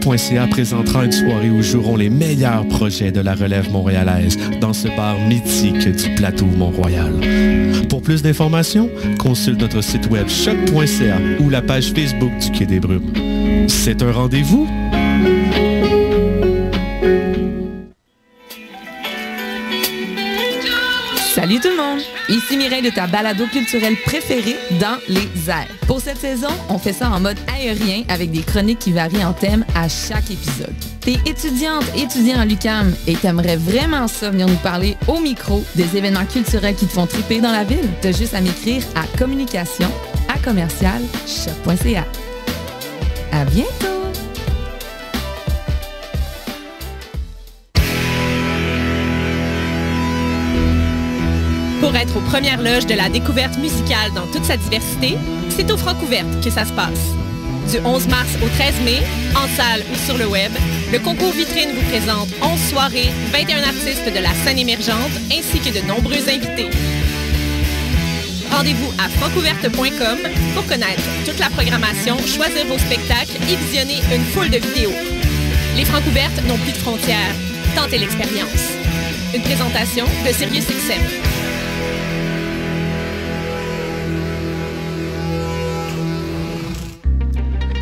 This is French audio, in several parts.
Choc.ca présentera une soirée où joueront les meilleurs projets de la relève montréalaise dans ce bar mythique du plateau Mont-Royal. Pour plus d'informations, consulte notre site web Choc.ca ou la page Facebook du Quai des Brumes. C'est un rendez-vous? Salut tout le monde! Ici Mireille de ta balado culturelle préférée, Dans les airs. Pour cette saison, on fait ça en mode aérien avec des chroniques qui varient en thème à chaque épisode. T'es étudiant à l'UQAM et t'aimerais vraiment ça venir nous parler au micro des événements culturels qui te font triper dans la ville? T'as juste à m'écrire à communication@choc.ca. À bientôt! Pour être aux premières loges de la découverte musicale dans toute sa diversité, c'est au Francouverte que ça se passe. Du 11 mars au 13 mai, en salle ou sur le web, le concours vitrine vous présente 11 soirées, 21 artistes de la scène émergente ainsi que de nombreux invités. Rendez-vous à francouverte.com pour connaître toute la programmation, choisir vos spectacles et visionner une foule de vidéos. Les Francouvertes n'ont plus de frontières. Tentez l'expérience. Une présentation de SiriusXM.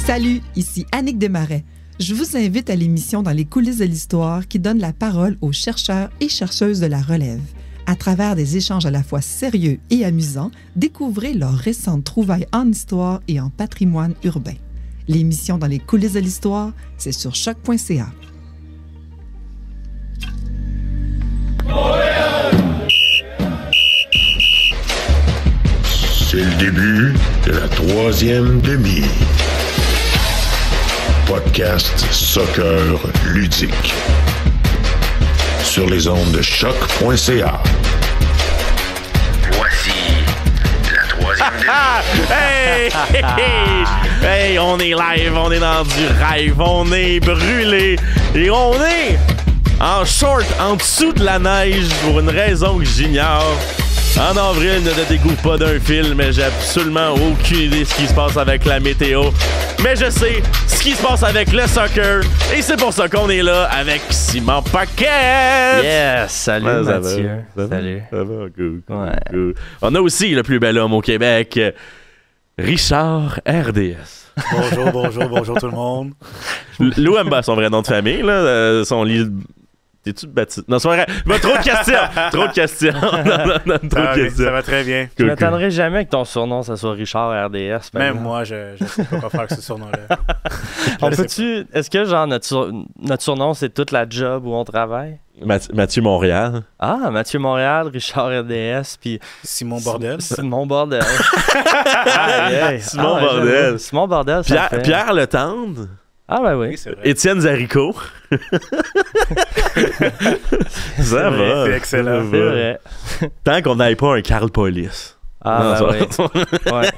Salut, ici Annick Desmarais. Je vous invite à l'émission Dans les coulisses de l'histoire qui donne la parole aux chercheurs et chercheuses de la relève. À travers des échanges à la fois sérieux et amusants, découvrez leurs récentes trouvailles en histoire et en patrimoine urbain. L'émission Dans les coulisses de l'histoire, c'est sur choc.ca. C'est le début de la troisième demi. Podcast soccer ludique. Sur les ondes de choc.ca. Voici la troisième demi. Hey! Hey! On est live, on est dans du rêve, on est brûlé et on est en short, en dessous de la neige pour une raison que j'ignore. En avril, ne te découvre pas d'un film, mais j'ai absolument aucune idée de ce qui se passe avec la météo. Mais je sais ce qui se passe avec le soccer. Et c'est pour ça qu'on est là avec Simon Paquette. Yes! Salut Mathieu. Salut. Ça va, cool. Cool. On a aussi le plus bel homme au Québec, Richard RDS. Bonjour tout le monde. Lou aime son vrai nom de famille, là, son lit... T'es-tu baptisé? Non, c'est pas vrai. Trop de questions. Trop de questions. Ça va très bien. Je m'attendrai jamais que ton surnom, ça soit Richard RDS. Même moi, je sais pas quoi faire avec ce surnom-là. Est-ce que genre notre surnom, c'est toute la job où on travaille? Mathieu Montréal. Ah, Mathieu Montréal, Richard RDS, puis... Simon Bordel. Simon Bordel. Simon Bordel. Simon Bordel, Pierre Letendre. Ah ben oui. C'est vrai. Étienne Zarico. Ça va. C'est excellent. C'est vrai. Tant qu'on n'aille pas un Carl Police. Ah ben oui. Ouais.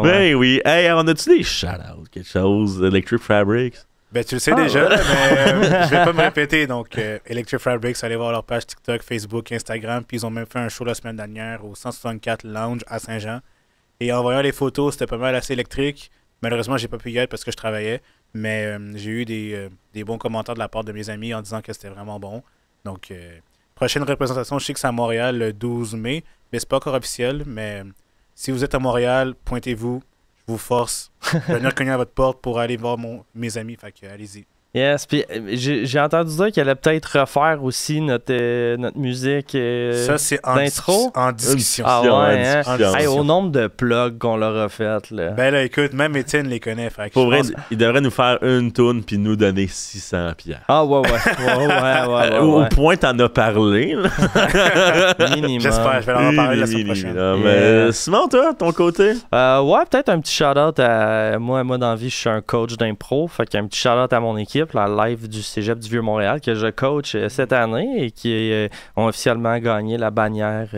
Ben oui. Hey, on a-tu des shout-outs, quelque chose? Electric Fabrics? Ben tu le sais déjà, mais je vais pas me répéter. Donc, Electric Fabrics, allez voir leur page TikTok, Facebook, Instagram. Puis ils ont même fait un show la semaine dernière au 164 Lounge à Saint-Jean. Et en voyant les photos, c'était pas mal assez électrique. Malheureusement, j'ai pas pu y être parce que je travaillais, mais j'ai eu des bons commentaires de la part de mes amis en disant que c'était vraiment bon. Donc, prochaine représentation, je sais que c'est à Montréal le 12 mai, mais c'est pas encore officiel. Mais si vous êtes à Montréal, pointez-vous. Je vous force de venir cogner à votre porte pour aller voir mes amis. Fait que allez-y. Yes, puis j'ai entendu dire qu'elle allait peut-être refaire aussi notre musique ça, c'est d'intro. En discussion. Ah ouais, hein? Hey, au nombre de plugs qu'on leur a fait, là. Ben là, écoute, même Étienne les connaît. Fait que Pour vrai, il devrait nous faire une toune puis nous donner 600$. Ah ouais. Au point t'en as parlé. Minimum. J'espère, je vais leur en parler la semaine prochaine. Mais Simon, toi, ton côté? Ouais, peut-être un petit shout-out à... Moi, dans la vie, je suis un coach d'impro. Fait qu'un petit shout-out à mon équipe, la live du Cégep du Vieux-Montréal, que je coach cette année et qui ont officiellement gagné la bannière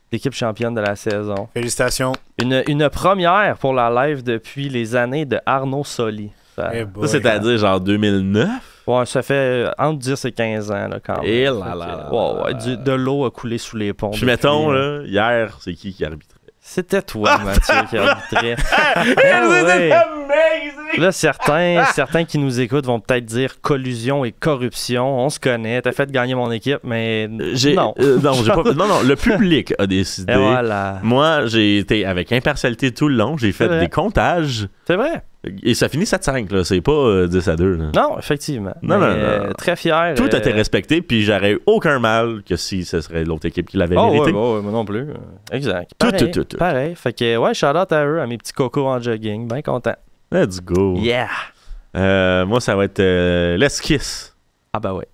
d'équipe championne de la saison. Félicitations. Une première pour la live depuis les années de Arnaud Soli. Ça, c'est-à-dire genre 2009? Ouais, ça fait entre 10 et 15 ans là, quand même. Et là. Ouais, de l'eau a coulé sous les ponts. Puis mettons, là, hier, c'est qui arbitrait? C'était toi, Mathieu, qui arbitrait. C'était amazing! Là, certains qui nous écoutent vont peut-être dire collusion et corruption. On se connaît. T'as fait gagner mon équipe, mais non. Non, le public a décidé. Et voilà. Moi, j'ai été avec impartialité tout le long. J'ai fait des comptages. C'est vrai. Et ça finit 7-5, là. C'est pas 10-2. Là. Non, effectivement. Non. Très fier. Tout a été respecté, puis j'aurais eu aucun mal que si ce serait l'autre équipe qui l'avait mérité. Ouais, moi non plus. Exact. Tout. Pareil. Fait que, ouais, shout-out à eux, à mes petits cocos en jogging. Bien content. Let's go. Yeah. Moi, ça va être l'esquisse. Ah ben ouais.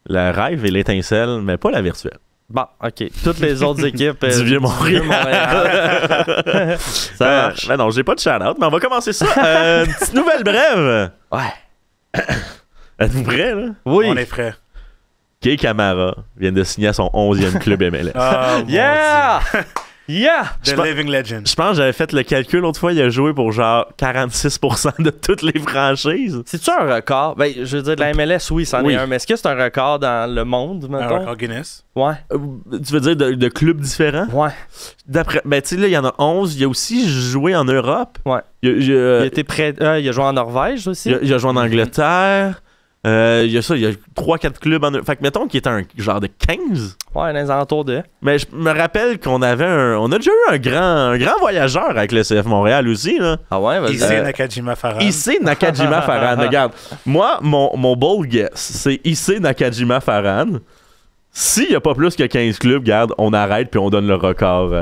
Le rêve et l'étincelle, mais pas la virtuelle. Bon, OK. Toutes les autres équipes du Vieux-Montréal. Ça marche. Ben non, j'ai pas de shout-out, mais on va commencer ça. Une petite nouvelle brève. Ouais. Êtes-vous prêts, là? Oui. On est prêts. Kei Kamara vient de signer à son 11e club MLS. Oh, Yeah! Yeah! The Living Legend. Je pense que j'avais fait le calcul l'autre fois, il a joué pour genre 46% de toutes les franchises. C'est-tu un record? Ben, je veux dire, de la MLS, oui, c'en est un. Mais est-ce que c'est un record dans le monde, Un mettons? record Guinness. Ouais. Tu veux dire de clubs différents? Ouais. D'après, ben, tu sais, là, il y en a 11. Il a aussi joué en Europe. Ouais. Il a été prêt. Il a joué en Norvège aussi. Il a joué en Angleterre. Il y a 3-4 clubs en Europe. Fait que mettons qu'il était un genre de 15. Ouais, dans les alentours de. Mais je me rappelle qu'on avait on a déjà eu un grand voyageur avec le CF Montréal aussi, là. Ah ouais, vas-y. Issei Nakajima Farhan. Issei Nakajima Farhan. Regarde, moi, mon bold guess, c'est Issei Nakajima Farhan. S'il n'y a pas plus que 15 clubs, regarde, on arrête puis on donne le record.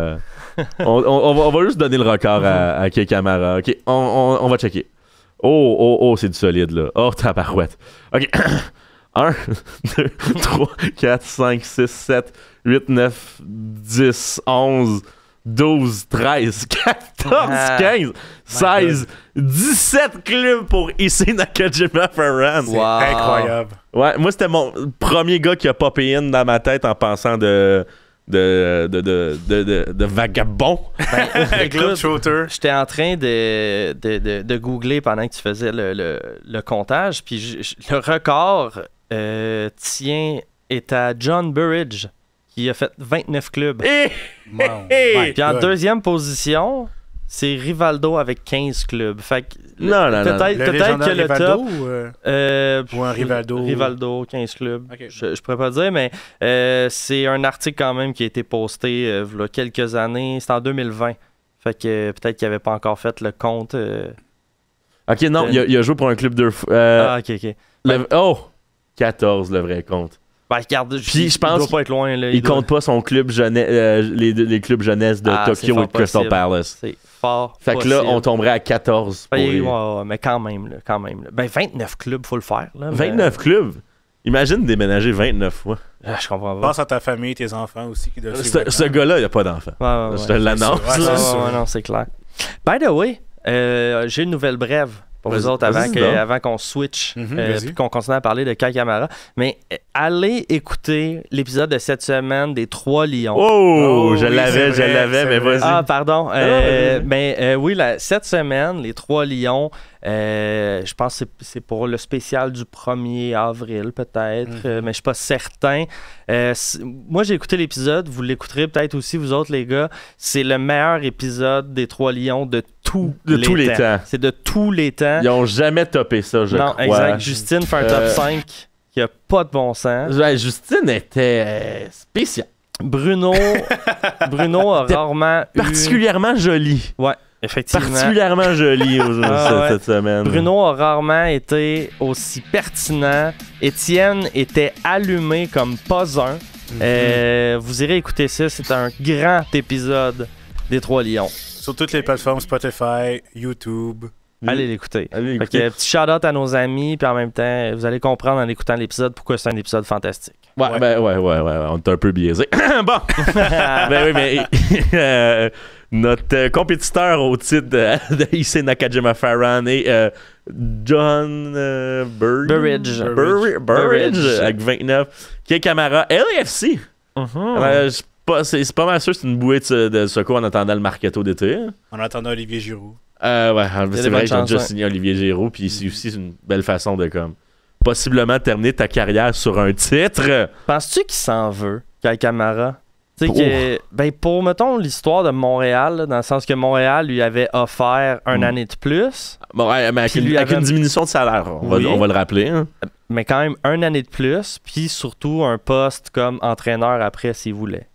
On va juste donner le record à Kei Kamara. OK, on va checker. Oh, c'est du solide, là. Oh, tabarouette. OK. 1, 2, 3, 4, 5, 6, 7, 8, 9, 10, 11, 12, 13, 14, 15, 16, 17 clubs pour Issei Nakajima Farhan. C'est incroyable. Ouais, moi, c'était mon premier gars qui a popé in dans ma tête en pensant de vagabond. Club Shooter. J'étais en train de googler pendant que tu faisais le comptage, puis le record est à John Burridge, qui a fait 29 clubs. Puis en deuxième position, c'est Rivaldo avec 15 clubs. Fait que peut-être que le top ou un Rivaldo. Rivaldo, 15 clubs. Okay. Je pourrais pas dire, mais c'est un article quand même qui a été posté il y a quelques années. C'est en 2020. Fait que peut-être qu'il n'avait pas encore fait le compte. Ok, non, il a joué pour un club de. Ok. 14 le vrai compte. Ben, regarde, puis je pense doit pas être loin. Là, il compte pas son club jeunesse, les clubs jeunesse de Tokyo et de Crystal Palace. C'est fort. Fait que là, on tomberait à 14. Mais quand même. Ben, 29 clubs, faut le faire. Là, 29 clubs? Imagine déménager 29 fois. Je comprends pas. Pense à ta famille, tes enfants aussi qui doivent ce gars-là, il a pas d'enfants. Ouais, je te l'annonce. Non, c'est clair. By the way, j'ai une nouvelle brève pour vous autres avant qu'on switch puis qu'on continue à parler de Kei Kamara. Mais allez écouter l'épisode de cette semaine des 3 Lions. Oh, je l'avais, mais vas-y. Ah, pardon. Oui, cette semaine, les 3 Lions, je pense que c'est pour le spécial du 1er avril, peut-être, mais je suis pas certain. Moi, j'ai écouté l'épisode, vous l'écouterez peut-être aussi, vous autres, les gars. C'est le meilleur épisode des 3 Lions de tous les temps. C'est de tous les temps. Ils ont jamais topé ça, je crois. Non, exact. Justine fait un top 5 qui a pas de bon sens. Justine était spéciale. Bruno a rarement particulièrement joli. Ouais. Effectivement. Particulièrement joli cette semaine. Bruno a rarement été aussi pertinent. Étienne était allumé comme pas un. Vous irez écouter ça. C'est un grand épisode des 3 Lions. Sur toutes les plateformes Spotify, YouTube. Allez l'écouter. Petit shout-out à nos amis, puis en même temps, vous allez comprendre en écoutant l'épisode pourquoi c'est un épisode fantastique. Ouais, on est un peu biaisé. Bon! Ben oui, mais notre compétiteur au titre de Issei Nakajima Farhan est John Burridge avec 29. Kei Kamara, LAFC. C'est pas mal sûr que c'est une bouée de secours en attendant le mercato d'été. En attendant Olivier Giroud. C'est vrai qu'ils ont déjà signé Olivier Giroud, puis c'est aussi une belle façon de possiblement terminer ta carrière sur un titre. Penses-tu qu'il s'en veut, Kei Kamara? Pour, mettons, l'histoire de Montréal, là, dans le sens que Montréal lui avait offert une année de plus. Bon, ouais, mais avec une diminution de salaire, on va le rappeler. Hein. Mais quand même une année de plus, puis surtout un poste comme entraîneur après s'il voulait.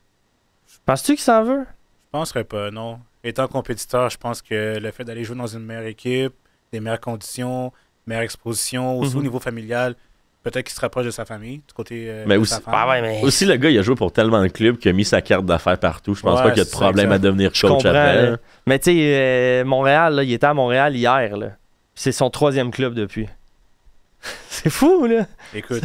Penses-tu qu'il s'en veut? Je penserais pas, non. Étant compétiteur, je pense que le fait d'aller jouer dans une meilleure équipe, des meilleures conditions, meilleure exposition, aussi au niveau familial, peut-être qu'il se rapproche de sa famille, du côté mais de aussi, sa femme. Aussi, le gars, il a joué pour tellement de clubs qu'il a mis sa carte d'affaires partout. Je pense pas qu'il y a de problème à devenir coach après. Là. Mais tu sais, Montréal, là, il était à Montréal hier. Là. C'est son 3e club depuis. C'est fou, là! Écoute.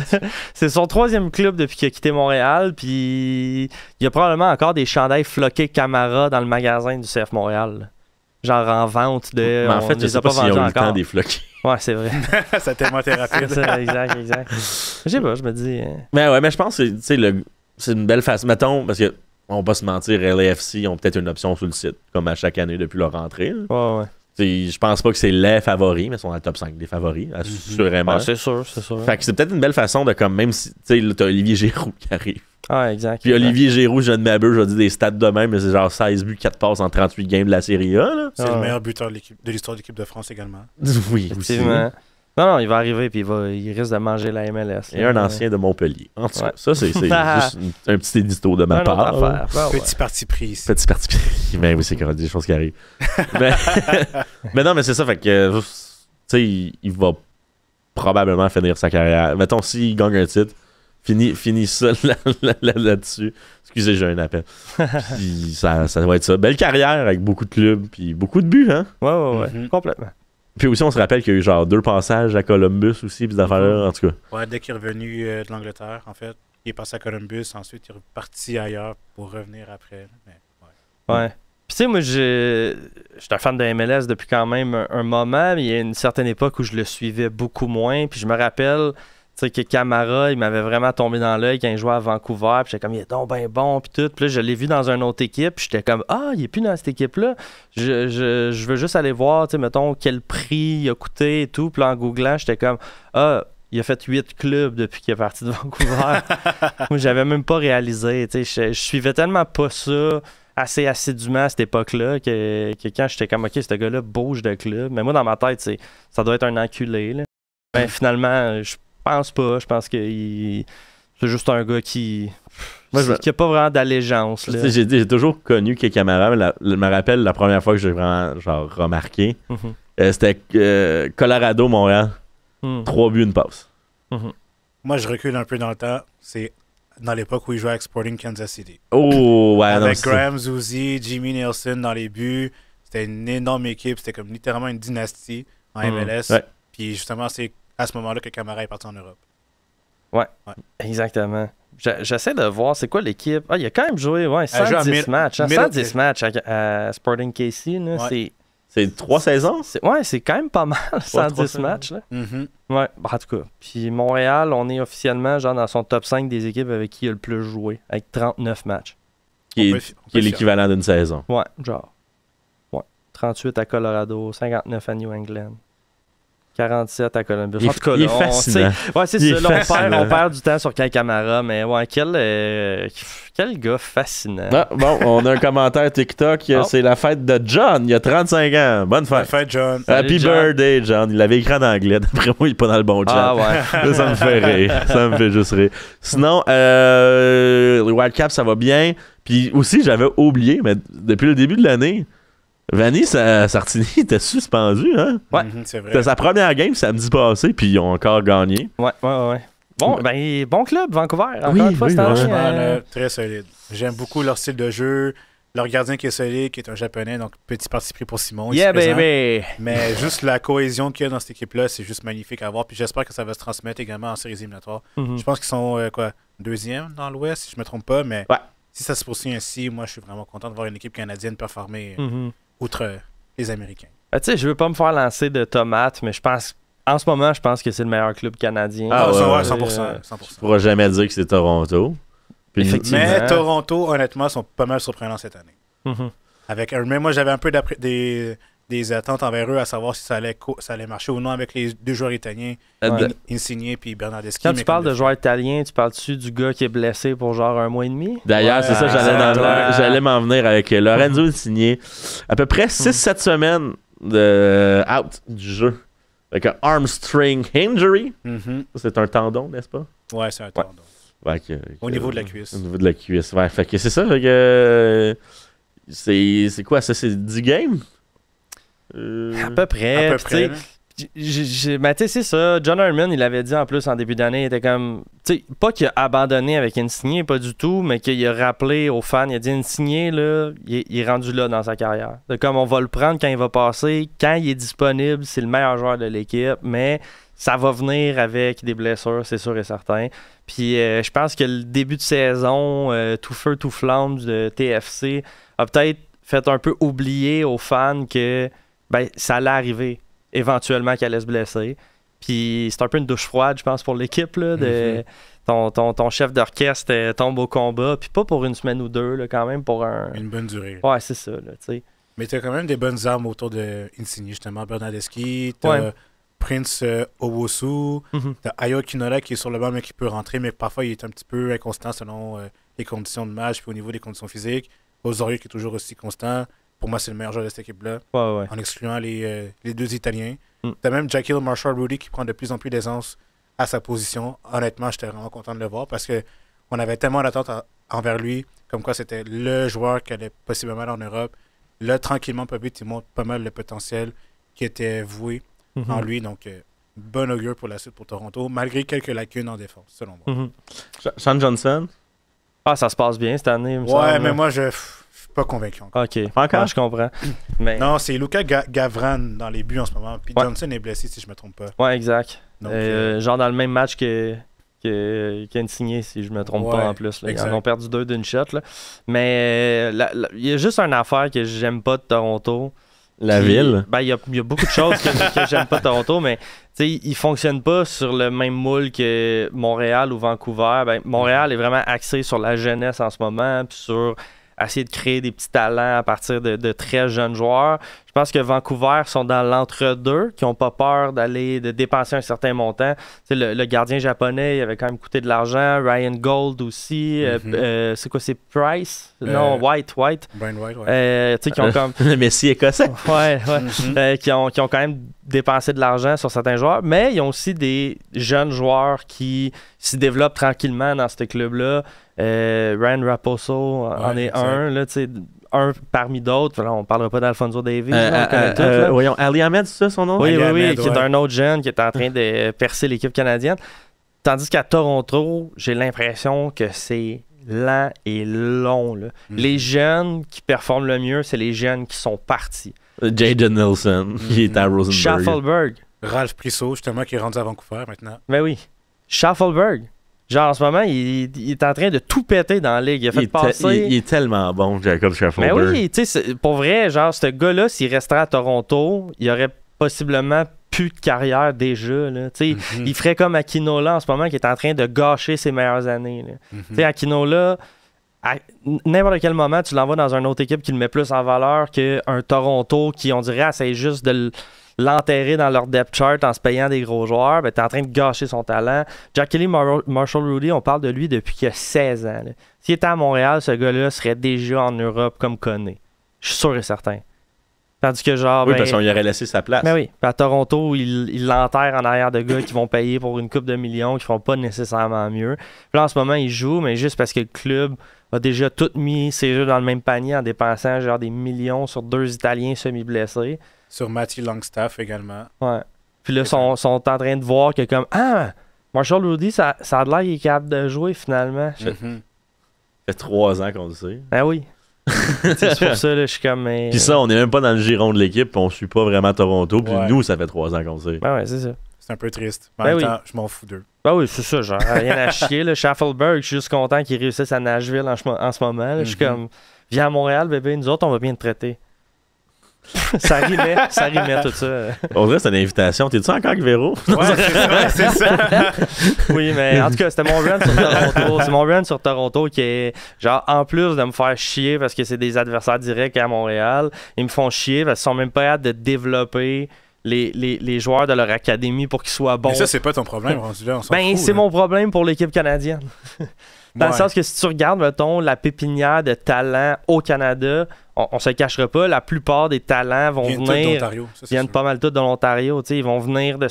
C'est son 3e club depuis qu'il a quitté Montréal, puis il y a probablement encore des chandails floqués Camara dans le magasin du CF Montréal. Là. Genre en vente de. Mais en fait, je sais pas s'ils ont eu le temps des floqués. Ouais, c'est vrai. Ça a tellement été rapide. exact. Je sais pas, je me dis. Mais je pense que c'est une belle façon. Mettons, parce que on va pas se mentir, LAFC ont peut-être une option sur le site, comme à chaque année depuis leur rentrée. Ouais. Je pense pas que c'est les favoris, mais ils sont dans le top 5 des favoris, assurément. Ah, c'est sûr. Fait que c'est peut-être une belle façon de, comme, même si, tu sais, t'as Olivier Giroud qui arrive. Ah, exact. Puis Olivier Giroud, je ne m'abuse, je dis des stats de même, mais c'est genre 16 buts, 4 passes en 38 games de la Série A, là. C'est le meilleur buteur de l'histoire de l'équipe de France également. Oui, aussi. Non, il va arriver, puis il risque de manger la MLS. Et un ancien de Montpellier. En tout cas, ça, c'est juste un petit édito de ma part. Petit parti pris ici. Petit parti pris. Mais oui, c'est quand des choses qui arrivent. mais non, mais c'est ça, fait que, tu sais, il va probablement finir sa carrière. Mettons, s'il gagne un titre, finis ça là-dessus. Excusez, j'ai un appel. Puis ça va être ça. Belle carrière avec beaucoup de clubs, puis beaucoup de buts, hein? Ouais, complètement. Puis aussi, on se rappelle qu'il y a eu genre 2 passages à Columbus aussi, puis des affaires-là, en tout cas. Ouais, dès qu'il est revenu de l'Angleterre, en fait, il est passé à Columbus, ensuite il est reparti ailleurs pour revenir après. Mais, ouais. Puis tu sais, moi, je suis un fan de MLS depuis quand même un moment, mais il y a une certaine époque où je le suivais beaucoup moins, puis je me rappelle... Tu sais, que Camara, il m'avait vraiment tombé dans l'œil quand il jouait à Vancouver. Puis j'étais comme, il est donc ben bon. Puis tout. Puis là, je l'ai vu dans une autre équipe. Puis j'étais comme, il est plus dans cette équipe-là. Je veux juste aller voir, tu sais, mettons, quel prix il a coûté et tout. Puis là, en googlant, j'étais comme, il a fait 8 clubs depuis qu'il est parti de Vancouver. Moi, j'avais même pas réalisé. Tu sais, je suivais tellement pas ça assez assidûment à cette époque-là que quand j'étais comme, OK, ce gars-là bouge de club. Mais moi, dans ma tête, ça doit être un enculé. Là. Mais finalement, je pense pas. Je pense que c'est juste un gars qui a pas vraiment d'allégeance. J'ai toujours connu que Camara, je me rappelle la première fois que j'ai vraiment remarqué. C'était Colorado, Montréal. 3 buts, une passe. Moi, je recule un peu dans le temps. C'est dans l'époque où il jouait avec Sporting Kansas City. Oh, ouais. Avec Graham Zusi, Jimmy Nielsen dans les buts. C'était une énorme équipe. C'était comme littéralement une dynastie en MLS. Ouais. Puis justement, c'est à ce moment-là que Camara est parti en Europe. Ouais. Exactement. J'essaie de voir c'est quoi l'équipe. Il a quand même joué 110 matchs. 110 matchs à Sporting KC. Là, c'est 3 saisons? C'est quand même pas mal, 110 matchs. Là. Ouais, en tout cas. Puis Montréal, on est officiellement dans son top 5 des équipes avec qui il a le plus joué, avec 39 matchs. Qui est l'équivalent d'une saison. Ouais, genre. 38 à Colorado, 59 à New England. 47 à Columbus. En tout cas, il est fascinant. C'est ça. Là, on perd du temps sur Kyle Camara, mais quel gars fascinant. Bon, on a un commentaire TikTok. C'est la fête de John. Il a 35 ans. Bonne fête. Bonne fête, John. Happy birthday, John. Il avait écrit en anglais. D'après moi, il n'est pas dans le bon chat. Ah ouais. Ça me fait rire. Ça me fait juste rire. Sinon, le Wildcap, ça va bien. Puis aussi, j'avais oublié, mais depuis le début de l'année, Vanni Sartini était suspendu, hein? Ouais, c'est vrai. C'était sa première game samedi passé, puis ils ont encore gagné. Ouais. Bon club, Vancouver. Encore une fois, cette année. Très solide. J'aime beaucoup leur style de jeu. Leur gardien qui est solide, qui est un japonais, donc petit parti pris pour Simon. Yeah, baby! Mais juste la cohésion qu'il y a dans cette équipe-là, c'est juste magnifique à voir. Puis j'espère que ça va se transmettre également en séries éliminatoires. Je pense qu'ils sont, deuxième dans l'Ouest, si je ne me trompe pas. Mais si ça se poursuit ainsi, moi, je suis vraiment content de voir une équipe canadienne performer. Outre les Américains. Tu sais, je veux pas me faire lancer de tomates, mais en ce moment, je pense que c'est le meilleur club canadien. 100%. Tu pourras jamais dire que c'est Toronto. Effectivement. Mais Toronto, honnêtement, sont pas mal surprenants cette année. Mais moi, j'avais un peu des attentes envers eux à savoir si ça allait marcher ou non avec les 2 joueurs italiens, Insigne et Bernardeschi. Quand tu parles de joueurs italiens, tu parles-tu du gars qui est blessé pour genre 1 mois et demi? D'ailleurs, c'est ça, j'allais m'en venir avec Lorenzo Insigne. À peu près 6-7 semaines de out du jeu. Avec un armstring injury. C'est un tendon, n'est-ce pas? Ouais, c'est un tendon. Ouais, au niveau de la cuisse. Au niveau de la cuisse, ouais. Fait que c'est ça, fait que... c'est quoi, ça? C'est 10 games? À peu près. Mais tu sais, c'est ça. John Herman, il avait dit en plus en début d'année, il était comme. Tu sais, pas qu'il a abandonné avec Insigne, pas du tout, mais qu'il a rappelé aux fans, il a dit Insigne, là, il est rendu là dans sa carrière. De comme on va le prendre quand il va passer, quand il est disponible, c'est le meilleur joueur de l'équipe, mais ça va venir avec des blessures, c'est sûr et certain. Puis je pense que le début de saison, tout feu, tout flamme de TFC, a peut-être fait un peu oublier aux fans que ça allait arriver éventuellement qu'elle allait se blesser. Puis c'est un peu une douche froide, je pense, pour l'équipe. Là, ton chef d'orchestre tombe au combat, puis pas pour une semaine ou deux, là, quand même, pour une bonne durée. Ouais, c'est ça. Là, t'sais. Mais t'as quand même des bonnes armes autour de Insigne, justement. Bernardeschi, t'as Prince Owusu, t'as Ayo Kinola qui est sur le banc, mais qui peut rentrer, mais parfois il est un petit peu inconstant selon les conditions de match, puis au niveau des conditions physiques. Osorio qui est toujours aussi constant. Pour moi, c'est le meilleur joueur de cette équipe-là, en excluant les 2 Italiens. T'as même Jackie Marshall-Rudy qui prend de plus en plus d'aisance à sa position. Honnêtement, j'étais vraiment content de le voir parce qu'on avait tellement d'attentes envers lui, comme quoi c'était le joueur qui allait possiblement aller en Europe. Là, tranquillement, il montre pas mal le potentiel qui était voué en lui. Donc, bon augure pour la suite pour Toronto, malgré quelques lacunes en défense, selon moi. Sean Johnson? Ah, ça se passe bien cette année, il me Ouais, semble. mais moi, je suis pas convaincu encore. OK. Encore? Je comprends. Mais... Non, c'est Luka Gavran dans les buts en ce moment. Puis Johnson est blessé, si je me trompe pas. Ouais, exact. Donc, genre dans le même match qu'Insigne, si je me trompe pas en plus. Là. Ils en ont perdu 2 d'une shot. Là. Mais il y a juste une affaire que j'aime pas de Toronto. La ville? Ben, il y a beaucoup de choses que j'aime pas de Toronto, mais ils fonctionnent pas sur le même moule que Montréal ou Vancouver. Ben, Montréal est vraiment axé sur la jeunesse en ce moment, puis sur essayer de créer des petits talents à partir de très jeunes joueurs. Je pense que Vancouver sont dans l'entre-deux, qui n'ont pas peur de dépenser un certain montant. Le gardien japonais, il avait quand même coûté de l'argent. Ryan Gold aussi. C'est quoi, c'est Price? Non, White. Brian White, ouais. Qui ont comme... Le Messi écossais. Qui ont quand même dépensé de l'argent sur certains joueurs, mais ils ont aussi des jeunes joueurs qui se développent tranquillement dans ce club-là. Ryan Raposo en est un, là, un parmi d'autres. Là, on ne parlera pas d'Alfonso Davies. Voyons, Ali Ahmed, c'est ça son nom? Oui, qui est un autre jeune qui est en train de percer l'équipe canadienne. Tandis qu'à Toronto, j'ai l'impression que c'est lent et long. Là. Les jeunes qui performent le mieux, c'est les jeunes qui sont partis. Jaden Nelson, qui est à Rosenberg. Schaffelberg. Ralph Prisseau, justement, qui est rendu à Vancouver maintenant. Ben oui. Schaffelberg. Genre, en ce moment, il est en train de tout péter dans la ligue. Il a fait passer... Il est tellement bon, Jacob Schaffelberg. Mais oui, tu sais, pour vrai, genre, ce gars-là, s'il resterait à Toronto, il aurait possiblement plus de carrière déjà. Là. Il ferait comme Akinola en ce moment, qui est en train de gâcher ses meilleures années. Tu sais, Akinola, à n'importe quel moment, tu l'envoies dans une autre équipe qui le met plus en valeur qu'un Toronto qui, on dirait, essaie juste de l'enterrer dans leur depth chart en se payant des gros joueurs. Ben, t'es en train de gâcher son talent. Jackie Marshall-Rudy, on parle de lui depuis qu'il a 16 ans. Là. S'il était à Montréal, ce gars-là serait déjà en Europe comme Koné. Je suis sûr et certain. Tandis que genre... Oui, parce qu'on lui aurait laissé sa place. Mais oui. À Toronto, il l'enterre en arrière de gars qui vont payer pour une coupe de millions, qui font pas nécessairement mieux. Puis là, en ce moment, il joue, mais juste parce que le club a déjà tout mis ses jeux dans le même panier en dépensant genre des millions sur 2 Italiens semi-blessés. Sur Matty Longstaff également. Ouais. Puis là, ils sont en train de voir que comme... Ah! Marshall-Rudy, ça a l'air qu'il est capable de jouer finalement. Ça fait 3 ans qu'on le sait. Ben oui. C'est pour ça, là, je suis comme... Puis ça, on n'est même pas dans le giron de l'équipe, puis on suit pas vraiment Toronto, puis nous, ça fait 3 ans qu'on le sait. Ben ouais, c'est ça. C'est un peu triste. Mais en même temps, je m'en fous d'eux. Ben oui, c'est ça, genre, rien à chier. Là. Schaffelberg, je suis juste content qu'il réussisse à Nashville en ce moment. Là. Je suis comme, viens à Montréal, bébé, nous autres, on va bien te traiter. Ça rimait tout ça. On dirait que c'est une invitation. T'es-tu encore avec Véro? Ouais, c'est ça. Oui, mais en tout cas, c'était mon run sur Toronto. C'est mon run sur Toronto qui est, genre, en plus de me faire chier parce que c'est des adversaires directs à Montréal, ils me font chier parce qu'ils sont même pas hâte de développer les joueurs de leur académie pour qu'ils soient bons. Mais ça, c'est pas ton problème, rendu là, on s'en Ben, fout, c'est là. mon problème pour l'équipe canadienne. Dans le sens que si tu regardes, mettons, la pépinière de talents au Canada, on se cachera pas, la plupart des talents vont Viennent tous venir... d'Ontario, ça, c'est viennent sûr. pas mal tous de l'Ontario, tu sais, ils vont venir de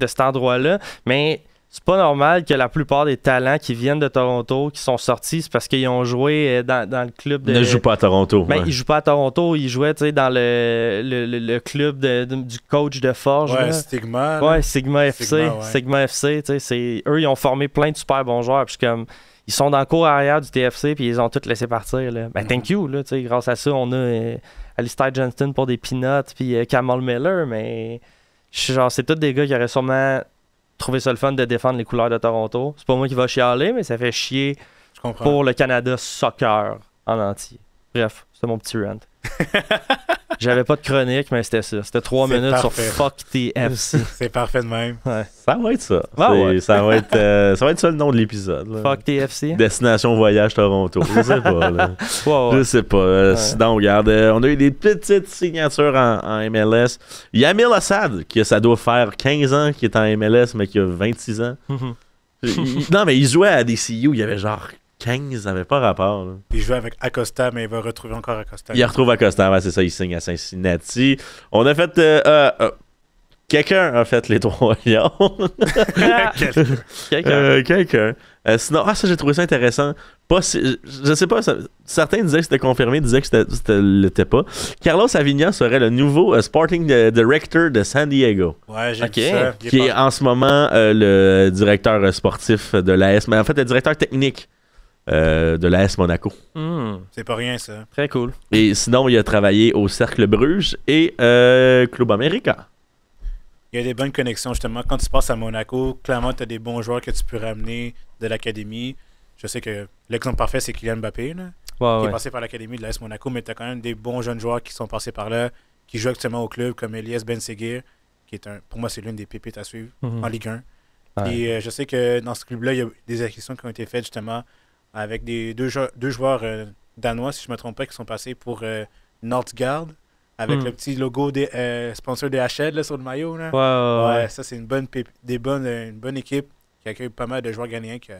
cet endroit-là, mais c'est pas normal que la plupart des talents qui viennent de Toronto, qui sont sortis, c'est parce qu'ils ont joué dans le club de... Ne joue pas à Toronto. Ben, ouais. ils jouent pas à Toronto, ils jouaient, tu sais, dans le club du coach de Forge. Ouais, là. Stigma. là. Ouais, Sigma FC. ouais. Sigma FC, tu sais, eux, ils ont formé plein de super bons joueurs. Puis comme, ils sont dans le cours arrière du TFC, puis ils ont tous laissé partir. Là. Ben, thank you, là, tu sais, grâce à ça, on a Alistair Johnston pour des peanuts, puis Kamal Miller, mais genre, c'est tous des gars qui auraient sûrement trouvé ça le fun de défendre les couleurs de Toronto. C'est pas moi qui va chialer, mais ça fait chier Je comprends. pour le Canada soccer en entier. Bref, c'était mon petit rant. J'avais pas de chronique, mais c'était ça. C'était 3 C'est minutes parfait. sur Fuck TFC. C'est parfait de même. Ça va être ça. Ah C'est- ouais. ça va être ça le nom de l'épisode. là. Fuck TFC. Destination Voyage Toronto. Je sais pas. Là. Ouais. Je sais pas. Sinon, regarde, on a eu des petites signatures en MLS. Yamil Assad, ça doit faire 15 ans qu'il est en MLS, mais qui a 26 ans. Mhm. Non, mais il jouait à des CU, il y avait genre 15, ça n'avait pas rapport. Là. Il joue avec Acosta, mais il va retrouver encore Acosta. Il retrouve Acosta, ouais, c'est ça, il signe à Cincinnati. On a fait... quelqu'un a fait les 3 lions. Quelqu'un. Sinon, ça j'ai trouvé ça intéressant. Je sais pas, certains disaient que c'était confirmé, disaient que c'était l'était pas. Carlos Avignon serait le nouveau Sporting Director de San Diego. Ouais, j'ai Ok. vu ça. Il est Qui est pas- en ce moment le directeur sportif de l'AS, mais en fait le directeur technique de l'AS Monaco. C'est pas rien, ça. Très cool. Et sinon, il a travaillé au Cercle Bruges et Club América. Il y a des bonnes connexions, justement. Quand tu passes à Monaco, clairement, tu as des bons joueurs que tu peux ramener de l'académie. Je sais que l'exemple parfait, c'est Kylian Mbappé, là, qui Ouais. est passé par l'académie de l'AS Monaco, mais tu as quand même des bons jeunes joueurs qui sont passés par là, qui jouent actuellement au club, comme Elias Ben Seguir, qui est pour moi, c'est l'une des pépites à suivre Mhm. en Ligue 1. Ouais. Et je sais que dans ce club-là, il y a des acquisitions qui ont été faites, justement, avec deux joueurs danois, si je ne me trompe pas, qui sont passés pour Nordgard, avec Mhm. le petit logo des sponsor DHL là, sur le maillot. Là. Ouais. Ouais, ça, c'est une bonne équipe qui accueille pas mal de joueurs ghanéens qui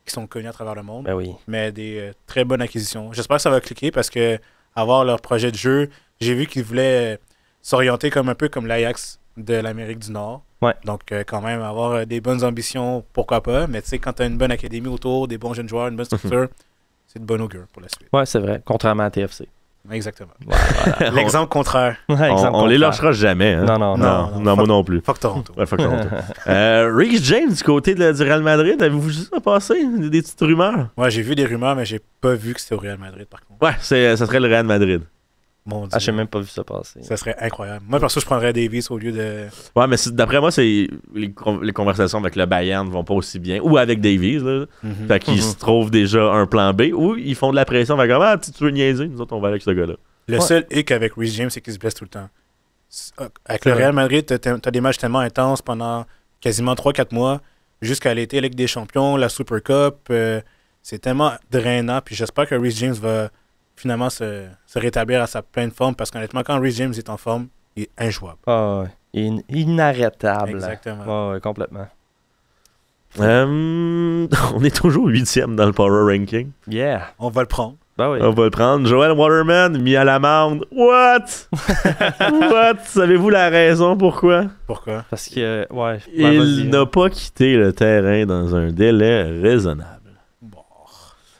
sont connus à travers le monde. Ben oui. Mais des très bonnes acquisitions. J'espère que ça va cliquer parce que avoir leur projet de jeu, j'ai vu qu'ils voulaient s'orienter comme un peu comme l'Ajax de l'Amérique du Nord. Ouais. Donc, quand même, avoir des bonnes ambitions, pourquoi pas. Mais tu sais, quand tu as une bonne académie autour, des bons jeunes joueurs, une bonne structure, c'est de bon augure pour la suite. Ouais, c'est vrai. Contrairement à TFC. Exactement. Voilà. L'exemple contraire. Ouais, exemple On les contraire. lâchera jamais. Hein? Non. Non, moi non plus. Fuck Toronto. Ouais, fuck Toronto. Reece James du côté du Real Madrid, avez-vous vu ça passer? Des petites rumeurs? Moi, j'ai vu des rumeurs, mais j'ai pas vu que c'était au Real Madrid, par contre. Ouais, ça serait le Real Madrid. Mon Dieu. Ah, j'ai même pas vu ça passer. Ça serait incroyable. Moi, perso, je prendrais Davis au lieu de... Ouais, mais d'après moi, c'est les conversations avec le Bayern vont pas aussi bien. Ou avec Davies, là. Mhm. Fait qu'ils se trouvent déjà un plan B. Ou ils font de la pression. Fait comme, tu veux niaiser? Nous autres, on va avec ce gars-là. Le seul hic avec Reece James, c'est qu'il se blesse tout le temps. Avec le Real Madrid, t'as des matchs tellement intenses pendant quasiment 3-4 mois, jusqu'à l'été, Ligue des Champions, la Super Cup. C'est tellement drainant. Puis j'espère que Reece James va finalement se rétablir à sa pleine forme, parce qu'honnêtement, quand Reece James est en forme, il est injouable. Ah, ouais. Inarrêtable. Exactement. Ouais, complètement. On est toujours 8e dans le Power Ranking. Yeah. On va le prendre. Ben oui. On va le prendre. Joel Waterman, mis à l'amende. What? What? Savez-vous la raison pourquoi? Pourquoi? Parce que, ouais. Il n'a pas quitté le terrain dans un délai raisonnable.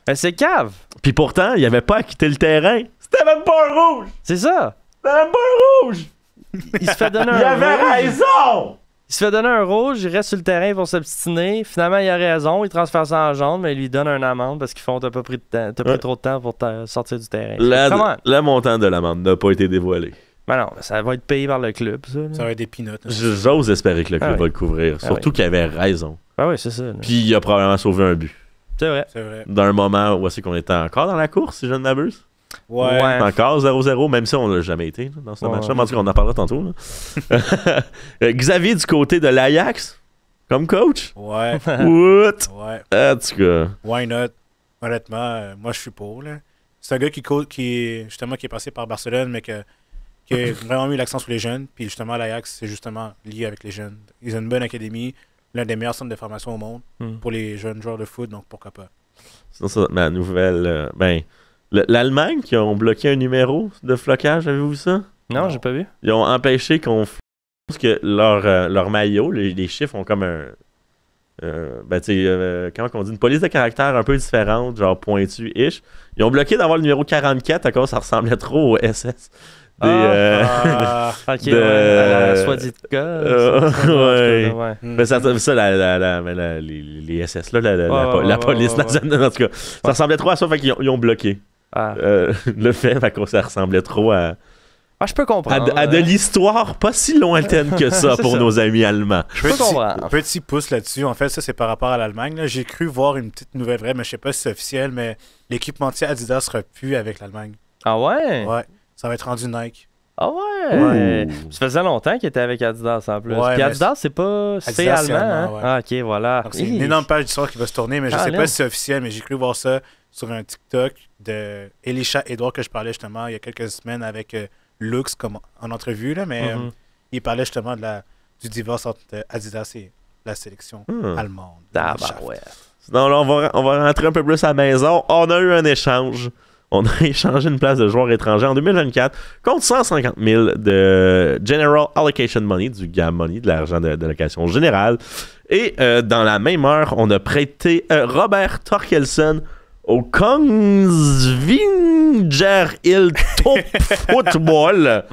Ben, c'est cave. Puis pourtant, il avait pas à quitter le terrain. C'était même pas un rouge! C'est ça. C'était même pas un rouge! Il se fait donner Il un avait rouge. raison! Il se fait donner un rouge, il reste sur le terrain pour s'obstiner. Finalement, il a raison, il transfère ça en jaune, mais il lui donne une amende parce qu'ils font t'as pas pris trop de temps pour sortir du terrain. Comment? Le montant de l'amende n'a pas été dévoilé. Ben non, ça va être payé par le club, ça. Là. Ça va être des peanuts. J'ose espérer que le club Ah oui. va le couvrir. Ah Surtout oui. qu'il avait raison. Ben oui, c'est ça. Là. Puis il a probablement sauvé un but. C'est vrai. C'est vrai. D'un moment où c'est qu'on était encore dans la course, si je ne m'abuse. Ouais. Encore 0-0, même si on l'a jamais été là, dans ce match-là. Mais en tout cas, on en parlera tantôt. Là. Xavier du côté de l'Ajax, comme coach. Ouais. What? Ouais. En tout cas. Why not? Honnêtement, moi, je suis pour. Là. C'est un gars qui est passé par Barcelone, mais qui a vraiment mis l'accent sur les jeunes. Puis justement, l'Ajax, c'est justement lié avec les jeunes. Ils ont une bonne académie, l'un des meilleurs centres de formation au monde pour les jeunes joueurs de foot, donc pourquoi pas. Sinon, ça, ma nouvelle. L'Allemagne qui ont bloqué un numéro de flocage, avez-vous vu ça? Non, j'ai pas vu. Ils ont empêché qu'on parce que leur maillot, les chiffres ont comme un. Comment on dit, une police de caractère un peu différente, genre pointu-ish. Ils ont bloqué d'avoir le numéro 44 à cause ça ressemblait trop au SS. Ok, à la Swastika. Ouais. Mais ça, les SS, là, la police nationale, en tout cas. Ça ressemblait trop à ça, fait qu'ils ont bloqué. Le fait que ça ressemblait trop à. Je peux comprendre. À de l'histoire pas si lointaine que ça pour nos amis allemands. Je peux comprendre. Petit pouce là-dessus. En fait, ça, c'est par rapport à l'Allemagne. Là. J'ai cru voir une petite nouvelle vraie, mais je sais pas si c'est officiel, mais l'équipementier Adidas sera plus avec l'Allemagne. Ah ouais? Ouais. Ça va être rendu Nike. Ah ouais? Ça faisait longtemps qu'il était avec Adidas en plus. Ouais, puis Adidas, c'est pas... C'est allemand, hein? Ouais. Ah, ok, voilà. Donc, c'est une énorme page d'histoire qui va se tourner, mais je sais là. pas si c'est officiel, mais j'ai cru voir ça sur un TikTok de Elisha Edouard que je parlais justement il y a quelques semaines avec Lux comme en entrevue, là, mais il parlait justement du divorce entre Adidas et la sélection allemande. Ouais. Sinon, là, on va rentrer un peu plus à la maison. On a eu un échange. On a échangé une place de joueur étranger en 2024 contre 150 000 de General Allocation Money, du GAM Money, de l'argent de location générale. Et dans la même heure, on a prêté Robert Torkelson au Kongsvinger Top Football,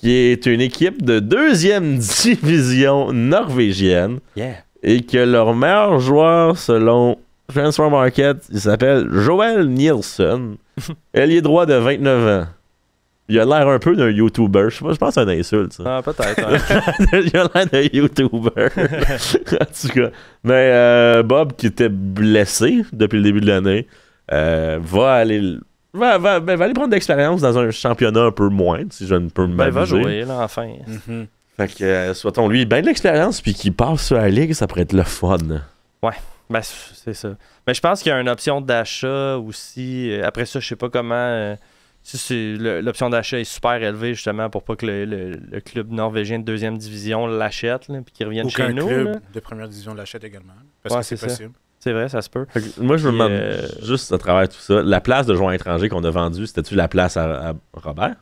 qui est une équipe de 2e division norvégienne. Et que leur meilleur joueur, selon Transfer Market, il s'appelle Joel Nielsen. Ailier droit de 29 ans. Il a l'air un peu d'un YouTuber. Je pense que c'est une insulte, ça. Ah, peut-être. Ouais. Il a l'air d'un YouTuber. En tout cas. Mais Bob, qui était blessé depuis le début de l'année, va aller prendre de l'expérience dans un championnat un peu moindre, si je ne peux m'amuser. Il va jouer, là, enfin. Fait que, souhaitons-lui bien de l'expérience, puis qu'il passe sur la ligue, ça pourrait être le fun. Ouais. Ben, c'est ça. Mais je pense qu'il y a une option d'achat aussi. Après ça, je sais pas comment. Si l'option d'achat est super élevée, justement, pour pas que le club norvégien de 2e division l'achète, puis qu'il revienne chez nous. Aucun club là. de première division l'achète également. Parce que c'est possible. C'est vrai, ça se peut. Moi, je me demande juste à travers tout ça, la place de joueur étranger qu'on a vendue, c'était-tu la place à Robert?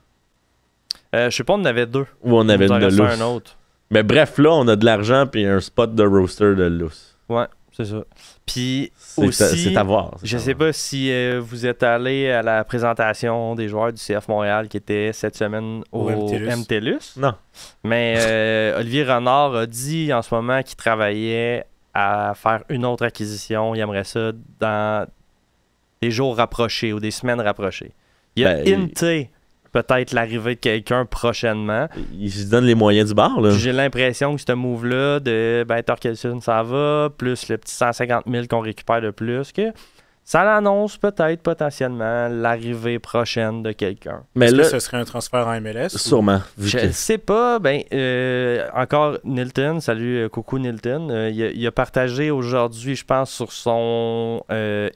Je sais pas, on en avait 2. Ou on avait un autre. Mais bref, là, on a de l'argent puis un spot de roster de lousse. Ouais, c'est ça. Puis aussi, c'est à voir. Je sais pas si vous êtes allé à la présentation des joueurs du CF Montréal qui était cette semaine au MTLUS. Non. Mais Olivier Renard a dit en ce moment qu'il travaillait à faire une autre acquisition. Il aimerait ça dans des jours rapprochés ou des semaines rapprochées. Il a hinté peut-être l'arrivée de quelqu'un prochainement. Il se donne les moyens du bar, là. J'ai l'impression que ce move-là de Torkelson, ça va, plus le petit 150 000 qu'on récupère de plus, que ça l'annonce peut-être potentiellement l'arrivée prochaine de quelqu'un. Mais est-ce que ce serait un transfert en MLS? Sûrement. Je ne sais pas. Encore Nilton, salut, coucou Nilton. Il a partagé aujourd'hui, je pense, sur son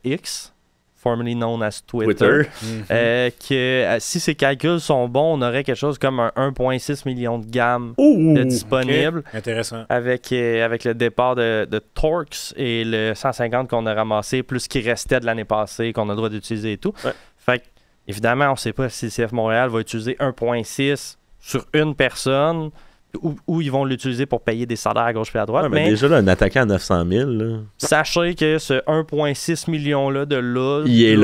X, formerly known as Twitter, que si ces calculs sont bons, on aurait quelque chose comme un 1,6 million de gamme disponible. Okay. Intéressant. Avec le départ de Torx et le 150 qu'on a ramassé, plus ce qui restait de l'année passée, qu'on a le droit d'utiliser et tout. Ouais. Fait évidemment, on ne sait pas si le CF Montréal va utiliser 1,6 sur une personne ou ils vont l'utiliser pour payer des salaires à gauche et à droite. Ouais, mais déjà, là, un attaquant à 900 000, là. Sachez que ce 1,6 million-là de là, il est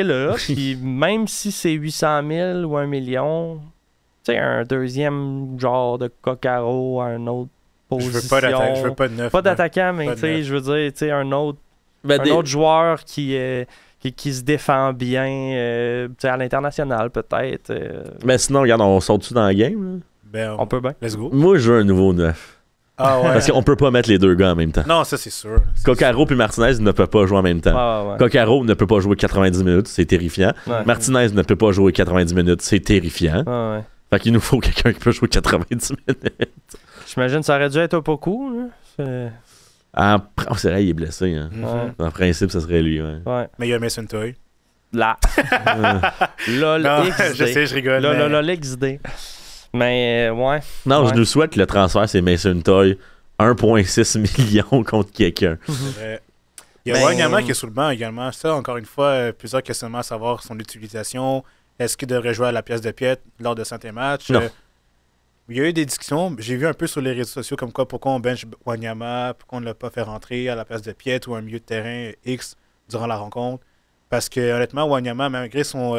là. Puis même si c'est 800 000 ou 1 million, tu sais, un deuxième genre de Coccaro à une autre position. Je veux pas de neuf. Pas d'attaquant, mais tu sais, je veux dire, tu sais, un autre joueur qui se défend bien à l'international, peut-être. Mais sinon, regarde, on saute-tu dans la game, là? Ben, on peut bien. Let's go. Moi, je veux un nouveau neuf. Ah ouais. Parce qu'on peut pas mettre les deux gars en même temps. Non, ça, c'est sûr. Coccaro puis Martinez ne peuvent pas jouer en même temps. Ouais. Coccaro ne peut pas jouer 90 minutes, c'est terrifiant. Ouais. Martinez ne peut pas jouer 90 minutes, c'est terrifiant. Ouais. Fait qu'il nous faut quelqu'un qui peut jouer 90 minutes. J'imagine que ça aurait dû être Opoku. Là. C'est vrai, il est blessé. Hein. Ouais. En principe, ça serait lui. Ouais. Ouais. Mais il y a Mason Toy. Là. LOL Non, XD. je sais, je rigole. LOL XD. Mais ouais. Non, Ouais. je nous souhaite que le transfert, c'est Mason Toy. 1,6 million contre quelqu'un. C'est vrai. Il y a Ben, Wanyama qui est sous le banc également. Ça, encore une fois, plusieurs questionnements à savoir son utilisation. Est-ce qu'il devrait jouer à la pièce de Piet lors de certains matchs? Non. Il y a eu des discussions. J'ai vu un peu sur les réseaux sociaux comme quoi pourquoi on bench Wanyama, pourquoi on ne l'a pas fait rentrer à la place de Piet ou un milieu de terrain X durant la rencontre. Parce que honnêtement, Wanyama, malgré son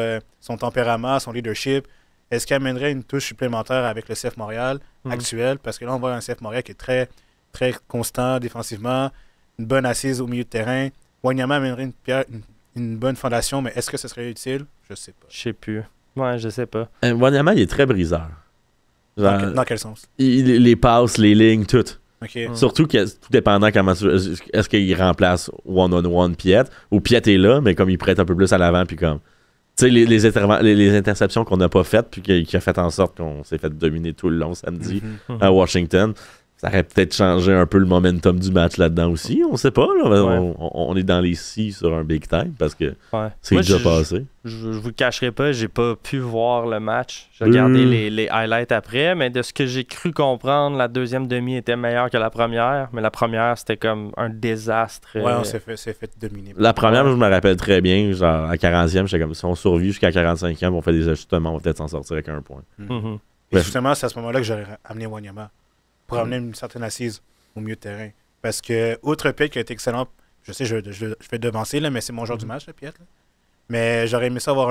tempérament, son leadership, est-ce qu'il amènerait une touche supplémentaire avec le CF Montréal actuel? Parce que là, on voit un CF Montréal qui est très, très constant défensivement, une bonne assise au milieu de terrain. Wanyama amènerait une bonne fondation, mais est-ce que ce serait utile? Je sais pas. Je sais plus. Ouais, je sais pas. Wanyama, il est très briseur. Genre, Dans quel sens? les passes, les lignes, tout. OK. Surtout que tout dépendant comment est-ce qu'il remplace one-on-one Piet ou Piet est là, mais comme il prête un peu plus à l'avant, puis comme. Tu sais, les interceptions qu'on n'a pas faites, puis qui a fait en sorte qu'on s'est fait dominer tout le long samedi à Washington. Ça aurait peut-être changé un peu le momentum du match là-dedans aussi. On sait pas. Là. Ouais. On est dans les six sur un big time parce que Ouais. c'est Moi, déjà passé. Je vous le cacherai pas, j'ai pas pu voir le match. J'ai regardé les highlights après, mais de ce que j'ai cru comprendre, la deuxième demi était meilleure que la première, mais la première, c'était comme un désastre. Ouais, on s'est fait dominer. La première, je me rappelle très bien. Genre, à 40e, j'étais comme si on survit jusqu'à 45e, on fait des ajustements, on va peut-être s'en sortir avec un point. Mhm. Et justement, c'est à ce moment-là que j'aurais amené Wanyama pour amener une certaine assise au milieu de terrain. Parce que, outre Piet qui a été excellent, je sais, je vais devancer, là, mais c'est mon joueur du match, le Piet. Là. Mais j'aurais aimé ça avoir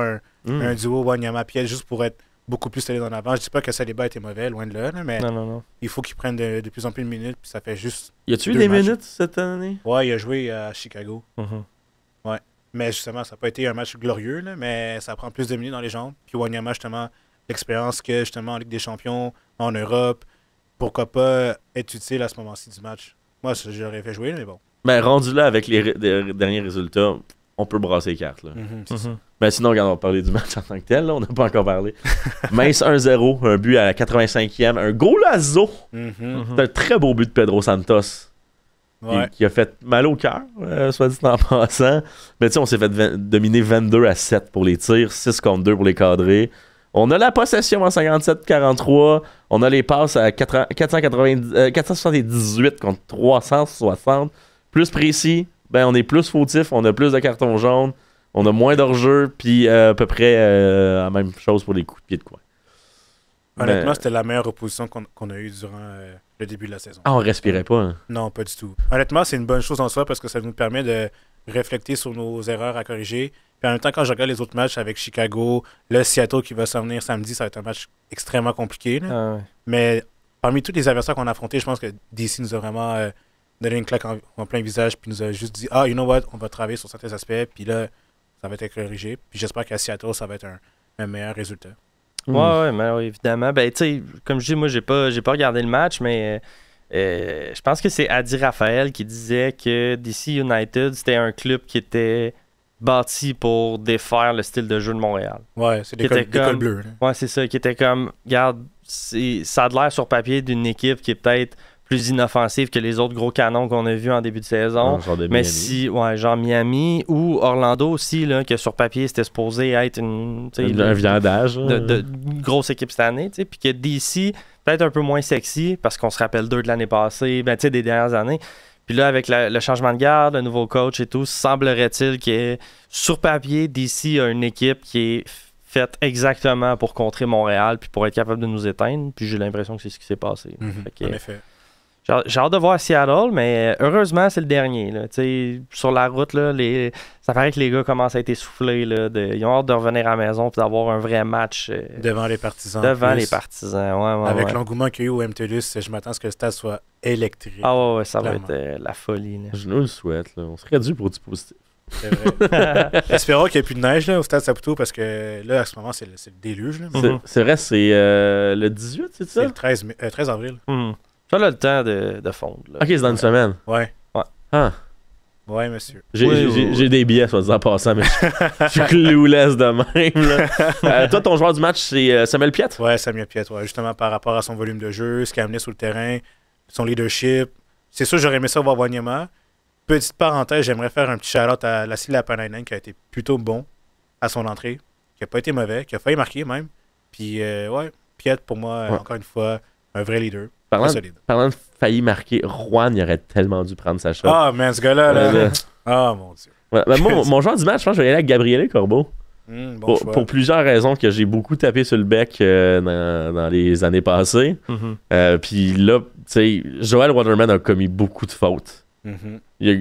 un duo Wanyama-Piet juste pour être beaucoup plus allé dans l'avant. Je dis pas que Saliba était mauvais, loin de là, mais Non. il faut qu'il prenne de plus en plus de minutes, puis ça fait juste. Y a-tu eu deux des matchs. minutes cette année? Ouais, il a joué à Chicago. Mhm. Ouais. Mais justement, ça n'a pas été un match glorieux, là, mais ça prend plus de minutes dans les jambes. Puis Wanyama, justement, l'expérience que justement en Ligue des Champions, en Europe, pourquoi pas être utile à ce moment-ci du match. Moi, j'aurais fait jouer, mais bon. Ben, rendu là avec les derniers résultats, on peut brasser les cartes. Là. C'est ça. Ben, sinon, regarde, on va parler du match en tant que tel. Là, on n'a pas encore parlé. Mince 1-0, un but à la 85e, un golazo. C'est un très beau but de Pedro Santos. Ouais. Qui a fait mal au cœur, soit dit en passant. Mais tu sais, on s'est fait dominer 22-7 pour les tirs, 6 contre 2 pour les cadrer. On a la possession en 57-43. On a les passes à 478 contre 360. Plus précis, ben on est plus fautif, on a plus de cartons jaunes, on a moins d'hors-jeu, puis à peu près la même chose pour les coups de pied de coin. Honnêtement, c'était la meilleure opposition qu'on a eue durant le début de la saison. Ah, on respirait pas. Hein. Non, pas du tout. Honnêtement, c'est une bonne chose en soi parce que ça nous permet de réfléchir sur nos erreurs à corriger. Puis en même temps, quand je regarde les autres matchs avec Chicago, le Seattle qui va s'en venir samedi, ça va être un match extrêmement compliqué. Là. Ah ouais. Mais parmi tous les adversaires qu'on a affrontés, je pense que DC nous a vraiment donné une claque en plein visage puis nous a juste dit « Ah, you know what? On va travailler sur certains aspects. » Puis là, ça va être corrigé. Puis j'espère qu'à Seattle, ça va être un meilleur résultat. Ouais, mais oui, évidemment. Ben, tu sais, comme je dis, moi, j'ai pas regardé le match, mais je pense que c'est Adi Raphaël qui disait que DC United, c'était un club qui était bâti pour défaire le style de jeu de Montréal. Ouais, c'est des Qui était cols bleus. Là. Ouais, c'est ça, qui était comme, regarde, ça a de l'air sur papier d'une équipe qui est peut-être plus inoffensive que les autres gros canons qu'on a vus en début de saison. Genre de Mais Miami. genre Miami ou Orlando aussi, là, que sur papier, c'était supposé être un viandage. de grosse équipe cette année, tu sais, puis que DC, peut-être un peu moins sexy, parce qu'on se rappelle d'eux de l'année passée, ben, tu sais, des dernières années. Puis là, avec le changement de garde, le nouveau coach et tout, semblerait-il que sur papier, DC a une équipe qui est faite exactement pour contrer Montréal puis pour être capable de nous éteindre. Puis j'ai l'impression que c'est ce qui s'est passé. Fait que, En effet. j'ai hâte de voir Seattle, mais heureusement, c'est le dernier. Là. Sur la route, là, ça paraît que les gars commencent à être essoufflés. Là, ils ont hâte de revenir à la maison et d'avoir un vrai match Devant les partisans. devant plus. les partisans. Ouais, Avec ouais. l'engouement qu'il y a eu au MTLUS, je m'attends à ce que le stade soit électrique. Ah ouais, ça Clairement. va être la folie. Là. Je nous le souhaite. Là. On serait dû pour du positif. C'est vrai. Espérons qu'il n'y ait plus de neige là, au stade Saputo parce que là, à ce moment, c'est le déluge. Là. C'est vrai, c'est le 18, c'est ça? C'est le 13 avril. Ça a le temps de fondre. Là. Ok, c'est dans une semaine. Ouais. Ah. Ouais, monsieur. J'ai des billets, soit dit en passant, mais je suis clueless de même. Là. Toi, ton joueur du match, c'est Samuel Piette? Ouais, Samuel Piette, ouais. Justement, par rapport à son volume de jeu, ce qu'il a amené sur le terrain, son leadership. C'est sûr, j'aurais aimé ça voir Wanyama. Petite parenthèse, j'aimerais faire un petit shout-out à Lassie Lapanainen qui a été plutôt bon à son entrée, qui a pas été mauvais, qui a failli marquer même. Puis, ouais, Piette, pour moi, encore une fois, un vrai leader. Parlant de failli marquer, Juan, il aurait tellement dû prendre sa shot. Ah, man, ce gars-là, là. Ah, mon Dieu. Ouais, ben moi, mon joueur du match, je pense que je vais y aller avec Gabriele Corbeau. Bon pour plusieurs raisons que j'ai beaucoup tapé sur le bec dans les années passées. Puis là, tu sais, Joel Waterman a commis beaucoup de fautes. Il y a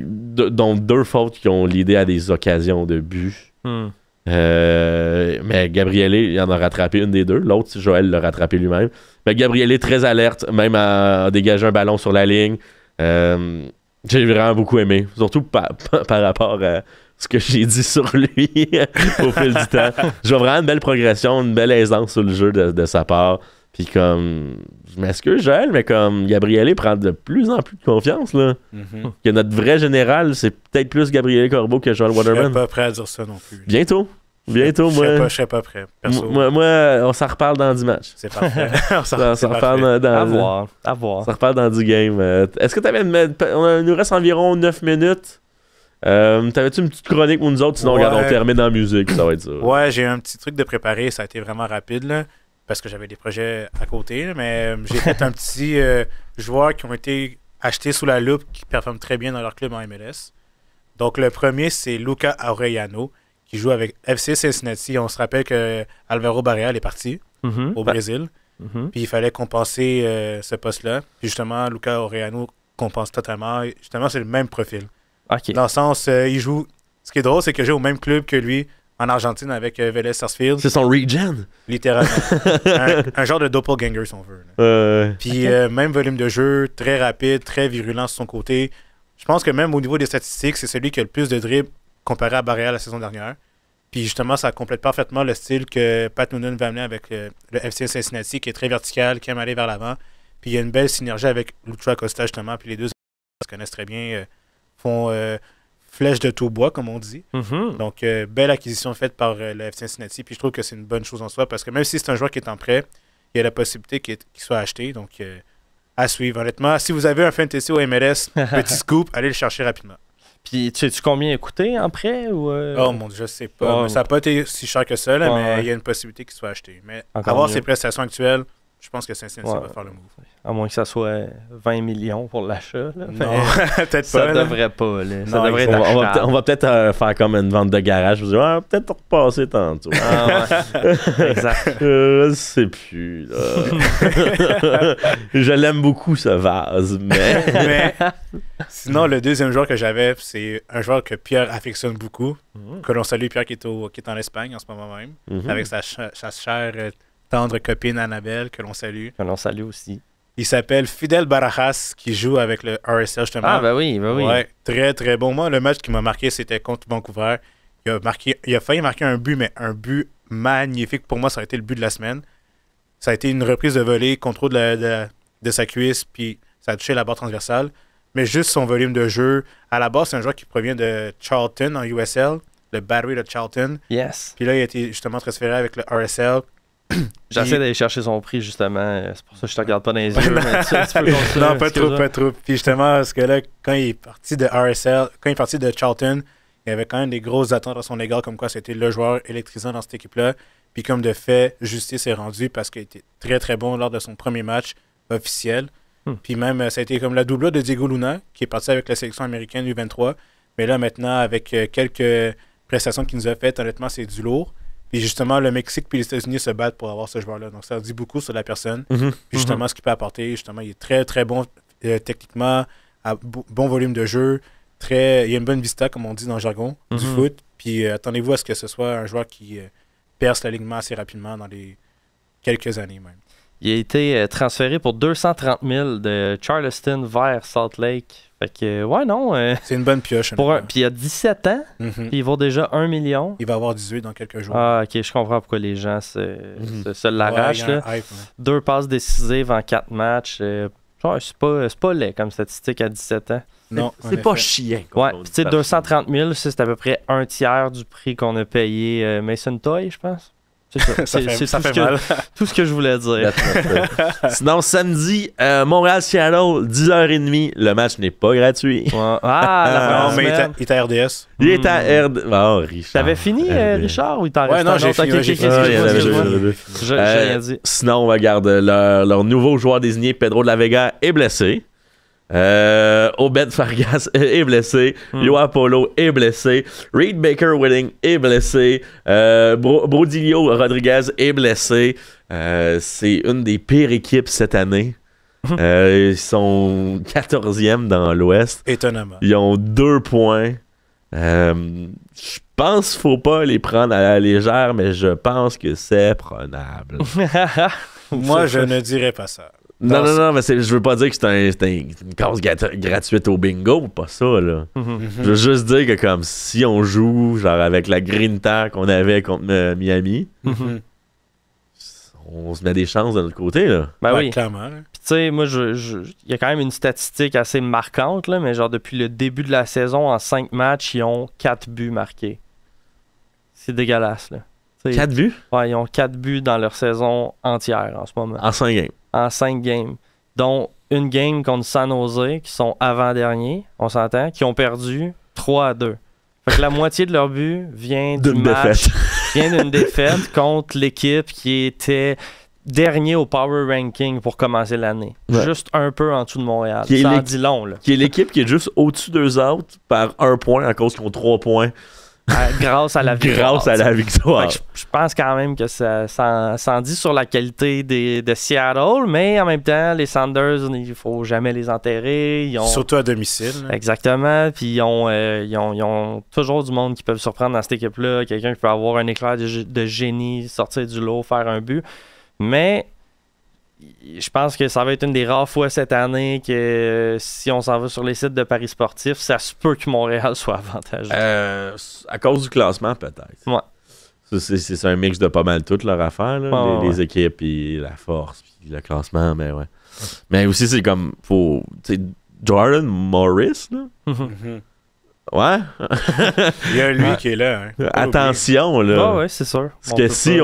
dont 2 fautes qui ont l'idée à des occasions de but. Mais Gabriele, il en a rattrapé une des 2. L'autre, Joël l'a rattrapé lui-même. Mais Gabriele est très alerte, même à dégager un ballon sur la ligne. J'ai vraiment beaucoup aimé. Surtout par rapport à ce que j'ai dit sur lui au fil du temps. Je vois vraiment une belle progression, une belle aisance sur le jeu de sa part. Puis comme, je m'excuse Joël, mais comme Gabriele prend de plus en plus de confiance, là. Que notre vrai général, c'est peut-être plus Gabriele Corbeau que Joel Waterman. Je suis pas prêt à dire ça non plus. Bientôt, moi. Je serais pas prêt. Perso. Moi, on s'en reparle dans 10 matchs. C'est parfait. on s'en reparle dans... À voir. On s'en reparle dans 10 games. Est-ce que t'avais... Il nous reste environ 9 minutes. T'avais-tu une petite chronique pour nous autres? Sinon, regarde, on termine en musique, ça va être ça. Ouais, j'ai un petit truc de préparer. Ça a été vraiment rapide, là. Parce que j'avais des projets à côté, mais j'ai fait un petit joueur qui ont été achetés sous la loupe qui performent très bien dans leur club en MLS. Donc le premier, c'est Luca Aureliano, qui joue avec FC Cincinnati. On se rappelle que Alvaro Barreal est parti au Brésil. Puis il fallait compenser ce poste-là. Puis justement, Luca Aureliano compense totalement. Justement, c'est le même profil. Okay. Dans le sens, il joue... Ce qui est drôle, c'est que j'ai au même club que lui en Argentine avec Vélez Sarsfield. C'est son regen. Littéralement. un genre de doppelganger, si on veut. Puis même volume de jeu, très rapide, très virulent sur son côté. Je pense que même au niveau des statistiques, c'est celui qui a le plus de dribbles comparé à Barrea la saison dernière. Puis justement, ça complète parfaitement le style que Pat Noonan va amener avec le FC Cincinnati, qui est très vertical, qui aime aller vers l'avant. Puis il y a une belle synergie avec Lucho Acosta, justement. Puis les deux se connaissent très bien, font... flèche de tout bois, comme on dit. Donc, belle acquisition faite par le FC Cincinnati. Puis je trouve que c'est une bonne chose en soi parce que même si c'est un joueur qui est en prêt, il y a la possibilité qu'il soit acheté. Donc, à suivre. Honnêtement, si vous avez un fantasy au MLS, petit scoop, allez le chercher rapidement. Puis, sais-tu combien il a coûté en prêt? Ou Oh mon Dieu, je sais pas. Ça n'a pas été si cher que ça, là, mais il y a une possibilité qu'il soit acheté. Mais avoir ses prestations actuelles, je pense que Cincinnati va faire le move. À moins que ça soit 20 millions pour l'achat. Non, peut-être pas. Ça devrait pas. Là. Ça devrait être on va peut-être faire comme une vente de garage. Vous dire, peut-être repasser tantôt. Exact. Je sais plus. Je l'aime beaucoup, ce vase. Mais... Sinon, le deuxième joueur que j'avais, c'est un joueur que Pierre affectionne beaucoup. Que l'on salue, Pierre, qui est en Espagne en ce moment même. Avec sa chère... tendre copine Annabelle, que l'on salue. Que l'on salue aussi. Il s'appelle Fidel Barajas, qui joue avec le RSL, justement. Ah, ben oui. Ouais, très, très bon. Moi, le match qui m'a marqué, c'était contre Vancouver. Il a failli marquer un but, mais un but magnifique. Pour moi, ça a été le but de la semaine. Ça a été une reprise de volée, contrôle de sa cuisse, puis ça a touché la barre transversale. Mais juste son volume de jeu. À la base, c'est un joueur qui provient de Charlton, en USL, le Battery de Charlton. Yes. Puis là, il a été justement transféré avec le RSL. J'essaie d'aller chercher son prix, justement. C'est pour ça que je te regarde pas dans les yeux. Non, pas trop. Puis justement, parce que là, quand il est parti de RSL, quand il est parti de Charlton, il y avait quand même des grosses attentes à son égard, comme quoi c'était le joueur électrisant dans cette équipe-là. Puis comme de fait, justice est rendue parce qu'il était très, très bon lors de son premier match officiel. Puis même, ça a été comme la doublure de Diego Luna, qui est parti avec la sélection américaine U23. Mais là, maintenant, avec quelques prestations qu'il nous a faites, honnêtement, c'est du lourd. Puis justement, le Mexique et les États-Unis se battent pour avoir ce joueur-là. Donc, ça dit beaucoup sur la personne. Puis justement, ce qu'il peut apporter. Justement, il est très, très bon techniquement, à bon volume de jeu. Il y a une bonne vista, comme on dit dans le jargon du foot. Puis attendez-vous à ce que ce soit un joueur qui perce l'alignement assez rapidement dans les quelques années même. Il a été transféré pour 230 000 de Charleston vers Salt Lake. Fait que, ouais, non. C'est une bonne pioche. Puis il a 17 ans, puis il vaut déjà 1 million. Il va avoir 18 dans quelques jours. Ah, ok, je comprends pourquoi les gens se l'arrachent. Ouais, 2 passes décisives en 4 matchs. Genre, c'est pas laid comme statistique à 17 ans. Non, C'est pas chiant. Ouais, puis tu sais, 230 000, c'est à peu près un tiers du prix qu'on a payé Mason Toy, je pense. C'est ça. Ça fait mal. Tout ce que je voulais dire. Sinon, samedi, Montréal-Seattle, 10h30. Le match n'est pas gratuit. Ouais. Ah, Non, mais il est à RDS. Il est à RD. Oh, Richard. T'avais fini, Richard, ou il t'en Ouais, reste non, un j'ai autre? fini, Ok, j'ai ok, fini. ok, il y en avait excuse-moi. deux. J'ai rien dit. Sinon, on regarde leur nouveau joueur désigné, Pedro de la Vega, est blessé. Obed Fargas est blessé. Yoa Polo est blessé. Reed Baker Whiting est blessé. Brodilio Rodriguez est blessé. C'est une des pires équipes cette année. Ils sont 14e dans l'Ouest. Étonnamment. Ils ont 2 points. Je pense qu'il faut pas les prendre à la légère, mais je pense que c'est prenable. Moi, je ne dirais pas ça. Non, mais je veux pas dire que c'est une cause gratuite au bingo, pas ça, là. Je veux juste dire que comme si on joue genre avec la grinta qu'on avait contre Miami, on se met des chances de l'autre côté, là. Ben Ouais, oui. clairement. Là. Puis tu sais, moi, il y a quand même une statistique assez marquante, là, mais genre depuis le début de la saison, en 5 matchs, ils ont 4 buts marqués. C'est dégueulasse, là. T'sais, 4 buts? Ouais, ils ont 4 buts dans leur saison entière en ce moment. En 5 games. En 5 games. Dont une game contre San Jose, qui sont avant-derniers, on s'entend, qui ont perdu 3-2. Fait que la moitié de leur but vient D'une défaite. vient d'une défaite contre l'équipe qui était dernier au Power Ranking pour commencer l'année. Ouais. Juste un peu en dessous de Montréal. Qui est Ça en l'équ- dit long, là. Qui est l'équipe qui est juste au-dessus d'eux autres par 1 point à cause qu'ils ont 3 points. Grâce à la victoire. Grâce à la victoire. Fait que je pense quand même que ça en dit sur la qualité de Seattle, mais en même temps, les Sounders, il faut jamais les enterrer. Ils ont... Surtout à domicile. Là. Exactement. Puis ils ont toujours du monde qui peuvent surprendre dans cette équipe-là. Quelqu'un qui peut avoir un éclair de génie, sortir du lot, faire un but. Mais je pense que ça va être une des rares fois cette année que si on s'en va sur les sites de paris sportifs, ça se peut que Montréal soit avantagé. À cause du classement, peut-être. Ouais. C'est un mix de pas mal toutes leur affaire, là, Ouais, les équipes, puis la force, puis le classement, mais ouais. Mais aussi, c'est comme, tu sais, Jordan Morris, là. Mhm. Ouais. Il y a lui qui est là. Hein. Attention, là. Ouais, c'est sûr. Parce que si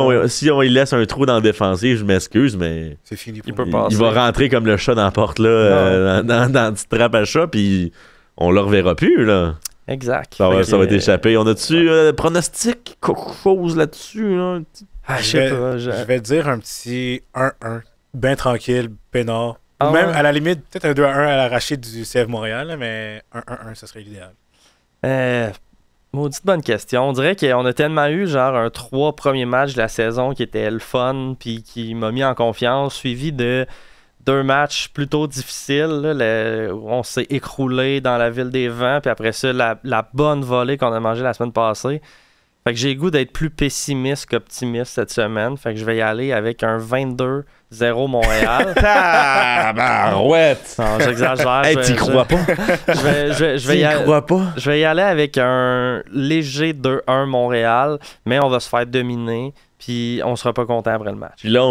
on il laisse un trou dans le défensif, je m'excuse, mais C'est fini Il pour peut lui. pas. il va rentrer comme le chat dans la porte, là, dans la petite trappe à chat, puis on le reverra plus, là. Exact. Ça va Fait que, t'échapper. On a-tu pronostic quelque chose là-dessus, là? je Je sais vais, pas. je vais dire un petit 1-1. Bien tranquille, peinard. Ah Ou même, ouais? à la limite, peut-être un 2-1 à l'arraché du CF Montréal, là, mais 1-1, ça serait l'idéal. Maudite bonne question. On dirait qu'on a tellement eu genre un 3 premiers matchs de la saison qui était le fun puis qui m'a mis en confiance, suivi de 2 matchs plutôt difficiles là, où on s'est écroulé dans la ville des vents, puis après ça, la bonne volée qu'on a mangée la semaine passée. Fait que j'ai le goût d'être plus pessimiste qu'optimiste cette semaine. Fait que je vais y aller avec un 22-0 Montréal. Tabarouette! Non, j'exagère. Hey, t'y crois pas? Je vais y aller. crois pas? Je vais y aller avec un léger 2-1 Montréal, mais on va se faire dominer, puis on sera pas content après le match. Puis là,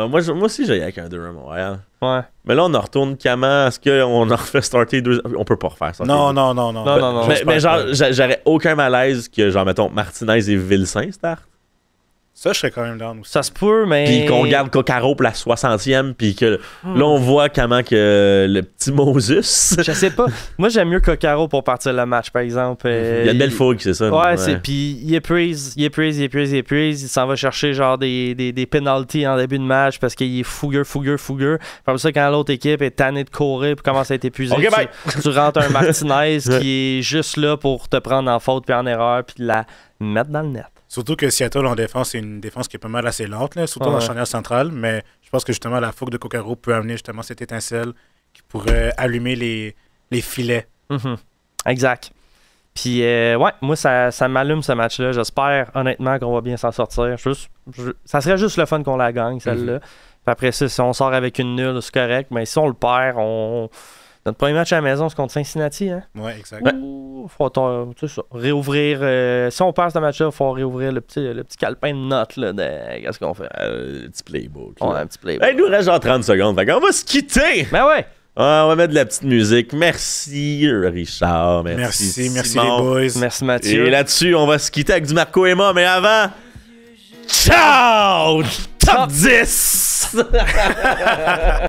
moi aussi, j'ai avec un 2-1 Montréal. Ouais. Mais là, on en retourne comment? Est-ce qu'on en refait starter 2? On peut pas refaire ça. Non. Non. Mais genre, j'aurais aucun malaise que, genre, mettons, Martinez et Vilsain start. Ça, je serais quand même down aussi. Ça se peut, mais. Puis qu'on garde Coccaro pour la 60e, puis que là, on voit comment que le petit Moses... Je sais pas. Moi, j'aime mieux Coccaro pour partir le match, par exemple. Il y a une belle fougue, c'est ça. Ouais, c'est. Puis il épuise. Il s'en va chercher genre des penalties en début de match parce qu'il est fougueux. Comme ça, quand l'autre équipe est tannée de courir puis commence à être épuisée, Ok, bye. tu rentres un Martinez qui est juste là pour te prendre en faute puis en erreur puis la mettre dans le net. Surtout que Seattle en défense, c'est une défense qui est pas mal assez lente, là, surtout dans la charnière centrale. Mais je pense que justement la fougue de Coccaro peut amener justement cette étincelle qui pourrait allumer les filets. Mm-hmm. Exact. Puis, ouais, moi, ça m'allume ce match-là. J'espère honnêtement qu'on va bien s'en sortir. Ça serait juste le fun qu'on la gagne, celle-là. Puis après ça, si on sort avec une nulle, c'est correct. Mais si on le perd, notre premier match à la maison, c'est contre Cincinnati, hein? Ouais, exact. Faut réouvrir. Si on perd ce match-là, il faut réouvrir le petit calepin de notes là, de qu'est-ce qu'on fait. Le petit playbook. On a Là. un petit playbook. Hey, il nous reste genre 30 secondes. Fait qu'on va se quitter! Ben ouais! On va mettre de la petite musique. Merci, Richard. Merci les Simon. boys. Merci, Mathieu. Et là-dessus, on va se quitter avec du Marco Emma, mais avant... Ciao! Top 10!